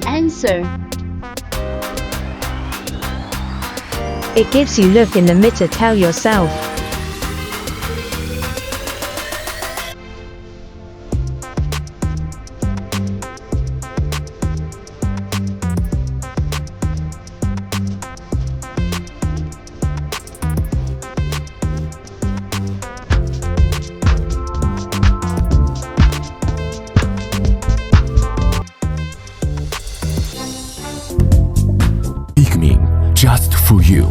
the answer. It gives you look in the mirror, tell yourself. Bigme, just for you.